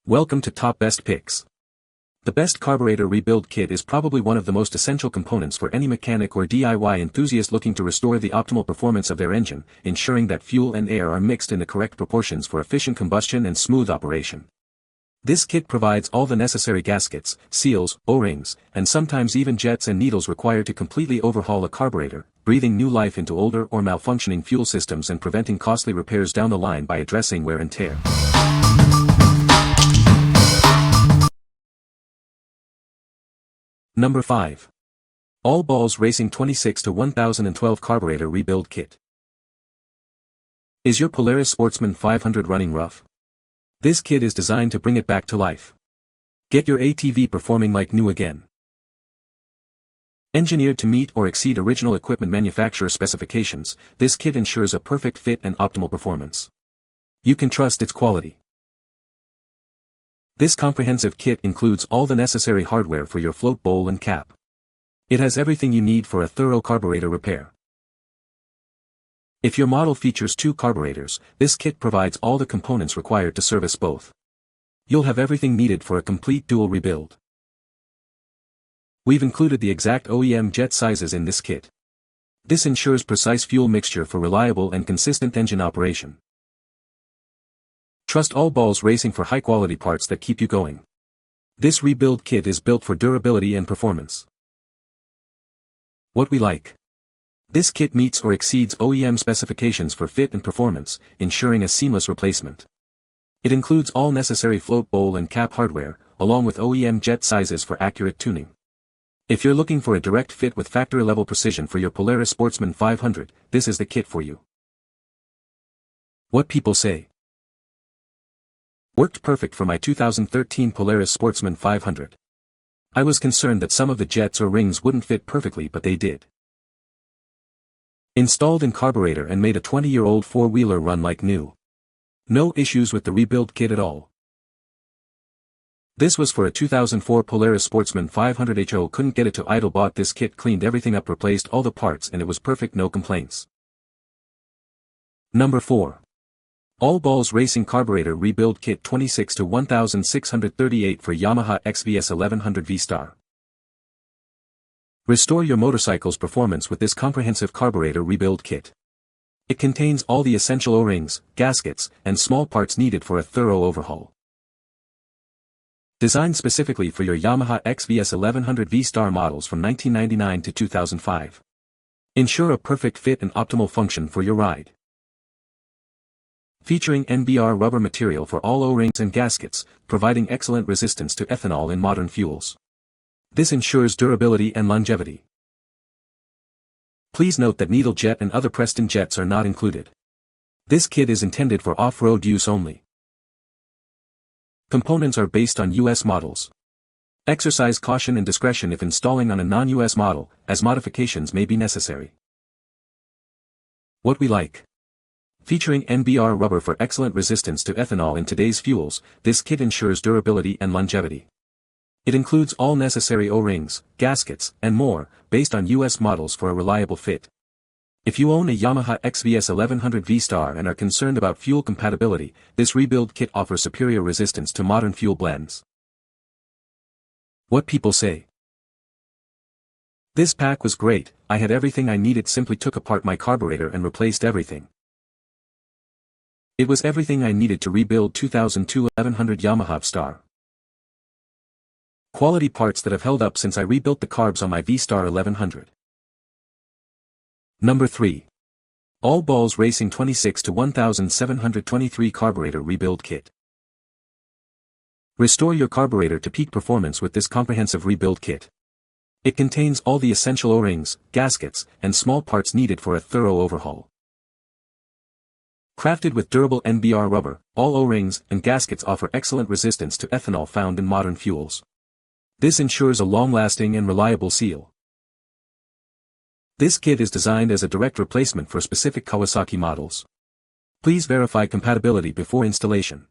Welcome to Top Best Picks. The Best Carburetor Rebuild Kit is probably one of the most essential components for any mechanic or DIY enthusiast looking to restore the optimal performance of their engine, ensuring that fuel and air are mixed in the correct proportions for efficient combustion and smooth operation. This kit provides all the necessary gaskets, seals, O-rings, and sometimes even jets and needles required to completely overhaul a carburetor, breathing new life into older or malfunctioning fuel systems and preventing costly repairs down the line by addressing wear and tear. Number 5. All Balls Racing 26 to 1012 Carburetor Rebuild Kit. Is your Polaris Sportsman 500 running rough? This kit is designed to bring it back to life. Get your ATV performing like new again. Engineered to meet or exceed original equipment manufacturer specifications, this kit ensures a perfect fit and optimal performance. You can trust its quality. This comprehensive kit includes all the necessary hardware for your float bowl and cap. It has everything you need for a thorough carburetor repair. If your model features 2 carburetors, this kit provides all the components required to service both. You'll have everything needed for a complete dual rebuild. We've included the exact OEM jet sizes in this kit. This ensures precise fuel mixture for reliable and consistent engine operation. Trust All Balls Racing for high-quality parts that keep you going. This rebuild kit is built for durability and performance. What we like. This kit meets or exceeds OEM specifications for fit and performance, ensuring a seamless replacement. It includes all necessary float bowl and cap hardware, along with OEM jet sizes for accurate tuning. If you're looking for a direct fit with factory-level precision for your Polaris Sportsman 500, this is the kit for you. What people say. Worked perfect for my 2013 Polaris Sportsman 500. I was concerned that some of the jets or rings wouldn't fit perfectly, but they did. Installed in carburetor and made a 20-year-old four-wheeler run like new. No issues with the rebuild kit at all. This was for a 2004 Polaris Sportsman 500 HO. Couldn't get it to idle. Bought this kit, cleaned everything up, replaced all the parts, and it was perfect, no complaints. Number 4. All Balls Racing Carburetor Rebuild Kit 26 to 1638 for Yamaha XVS 1100 V-Star. Restore your motorcycle's performance with this comprehensive carburetor rebuild kit. It contains all the essential O-rings, gaskets, and small parts needed for a thorough overhaul. Designed specifically for your Yamaha XVS 1100 V-Star models from 1999 to 2005. Ensure a perfect fit and optimal function for your ride. Featuring NBR rubber material for all O-rings and gaskets, providing excellent resistance to ethanol in modern fuels. This ensures durability and longevity. Please note that needle jet and other Preston jets are not included. This kit is intended for off-road use only. Components are based on US models. Exercise caution and discretion if installing on a non-US model, as modifications may be necessary. What we like. Featuring NBR rubber for excellent resistance to ethanol in today's fuels, this kit ensures durability and longevity. It includes all necessary O-rings, gaskets, and more, based on US models for a reliable fit. If you own a Yamaha XVS 1100 V-Star and are concerned about fuel compatibility, this rebuild kit offers superior resistance to modern fuel blends. What people say. This pack was great. I had everything I needed, simply took apart my carburetor and replaced everything. It was everything I needed to rebuild 2002 1100 Yamaha V-Star. Quality parts that have held up since I rebuilt the carbs on my V-Star 1100. Number 3. All Balls Racing 26 to 1723 Carburetor Rebuild Kit. Restore your carburetor to peak performance with this comprehensive rebuild kit. It contains all the essential O-rings, gaskets, and small parts needed for a thorough overhaul. Crafted with durable NBR rubber, all O-rings and gaskets offer excellent resistance to ethanol found in modern fuels. This ensures a long-lasting and reliable seal. This kit is designed as a direct replacement for specific Kawasaki models. Please verify compatibility before installation.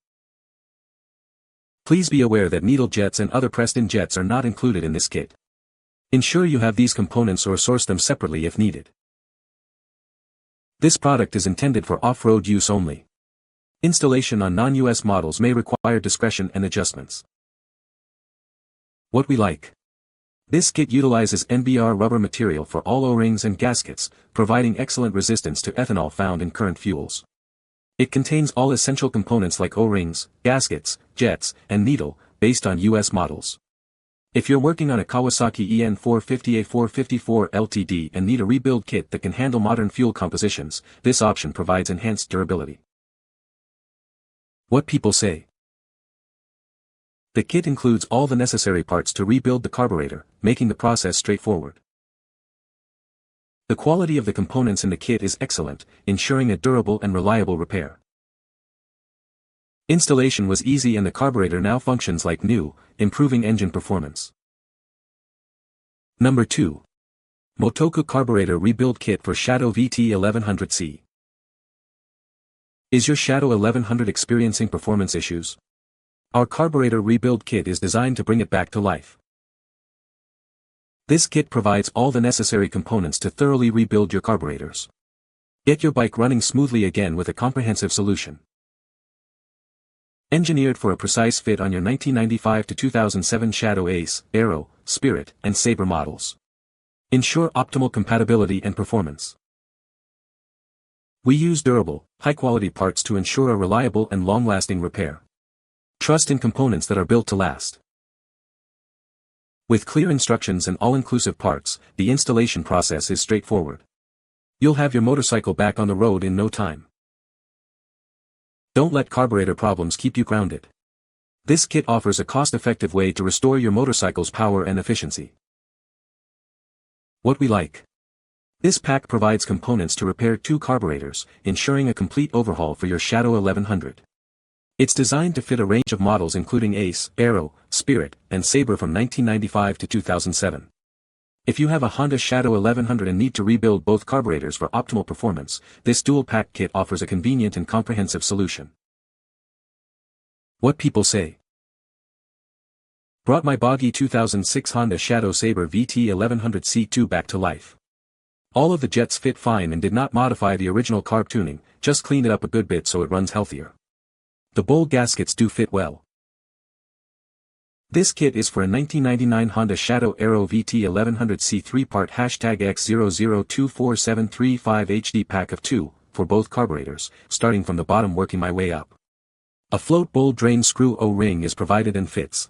Please be aware that needle jets and other Preston jets are not included in this kit. Ensure you have these components or source them separately if needed. This product is intended for off-road use only. Installation on non-US models may require discretion and adjustments. What we like. This kit utilizes NBR rubber material for all O-rings and gaskets, providing excellent resistance to ethanol found in current fuels. It contains all essential components like O-rings, gaskets, jets, and needle, based on US models. If you're working on a Kawasaki EN450A454 LTD and need a rebuild kit that can handle modern fuel compositions, this option provides enhanced durability. What people say. The kit includes all the necessary parts to rebuild the carburetor, making the process straightforward. The quality of the components in the kit is excellent, ensuring a durable and reliable repair. Installation was easy and the carburetor now functions like new, improving engine performance. Number 2. MOTOKU Carburetor Rebuild Kit for Shadow VT1100C. Is your Shadow 1100 experiencing performance issues? Our carburetor rebuild kit is designed to bring it back to life. This kit provides all the necessary components to thoroughly rebuild your carburetors. Get your bike running smoothly again with a comprehensive solution. Engineered for a precise fit on your 1995 to 2007 Shadow Ace, Aero, Spirit, and Sabre models. Ensure optimal compatibility and performance. We use durable, high-quality parts to ensure a reliable and long-lasting repair. Trust in components that are built to last. With clear instructions and all-inclusive parts, the installation process is straightforward. You'll have your motorcycle back on the road in no time. Don't let carburetor problems keep you grounded. This kit offers a cost-effective way to restore your motorcycle's power and efficiency. What we like. This pack provides components to repair 2 carburetors, ensuring a complete overhaul for your Shadow 1100. It's designed to fit a range of models including Ace, Aero, Spirit, and Sabre from 1995 to 2007. If you have a Honda Shadow 1100 and need to rebuild both carburetors for optimal performance, this dual-pack kit offers a convenient and comprehensive solution. What people say. Brought my boggy 2006 Honda Shadow Sabre VT1100C2 back to life. All of the jets fit fine and did not modify the original carb tuning, just cleaned it up a good bit so it runs healthier. The bowl gaskets do fit well. This kit is for a 1999 Honda Shadow Aero VT1100C3 part #X00247335HD pack of 2, for both carburetors, starting from the bottom working my way up. A float bowl drain screw O-ring is provided and fits.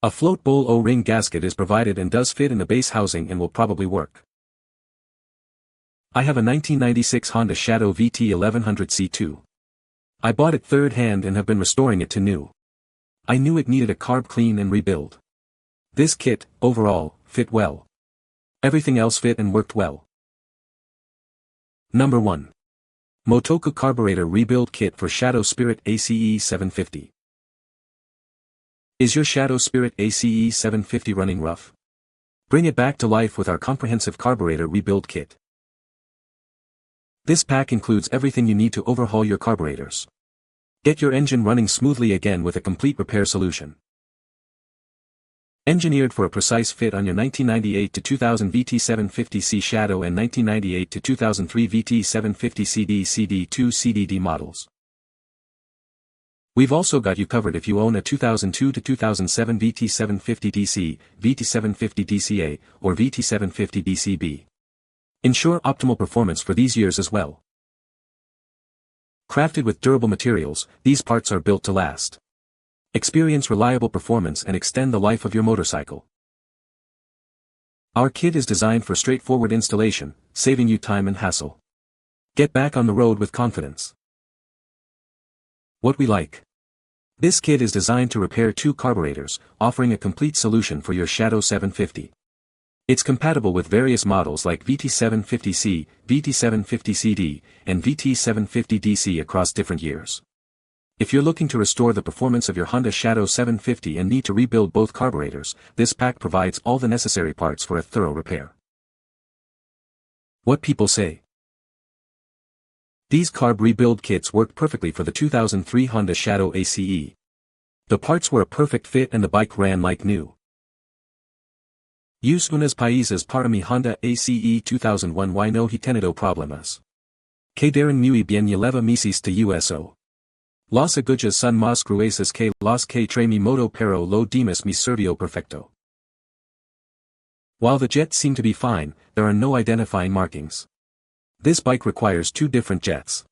A float bowl O-ring gasket is provided and does fit in the base housing and will probably work. I have a 1996 Honda Shadow VT1100C2. I bought it third hand and have been restoring it to new. I knew it needed a carb clean and rebuild. This kit, overall, fit well. Everything else fit and worked well. Number 1. MOTOKU Carburetor Rebuild Kit for Shadow Spirit ACE 750. Is your Shadow Spirit ACE 750 running rough? Bring it back to life with our comprehensive carburetor rebuild kit. This pack includes everything you need to overhaul your carburetors. Get your engine running smoothly again with a complete repair solution. Engineered for a precise fit on your 1998 to 2000 VT750C Shadow and 1998 to 2003 VT750CD CD2 CDD models. We've also got you covered if you own a 2002 to 2007 VT750DC, VT750DCA, or VT750DCB. Ensure optimal performance for these years as well. Crafted with durable materials, these parts are built to last. Experience reliable performance and extend the life of your motorcycle. Our kit is designed for straightforward installation, saving you time and hassle. Get back on the road with confidence. What we like. This kit is designed to repair 2 carburetors, offering a complete solution for your Shadow 750. It's compatible with various models like VT750C, VT750CD, and VT750DC across different years. If you're looking to restore the performance of your Honda Shadow 750 and need to rebuild both carburetors, this pack provides all the necessary parts for a thorough repair. What people say. These carb rebuild kits worked perfectly for the 2003 Honda Shadow ACE. The parts were a perfect fit and the bike ran like new. Use unas países para mi Honda ACE 2001 y no he tenido problemas. Quedaron muy bien lleva meses to uso. Las agujas son más gruesas que las que trae mi moto pero lo demás me sirvió perfecto. While the jets seem to be fine, there are no identifying markings. This bike requires 2 different jets.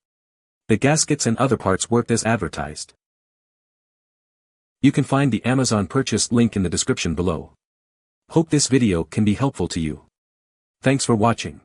The gaskets and other parts worked as advertised. You can find the Amazon purchase link in the description below. Hope this video can be helpful to you. Thanks for watching.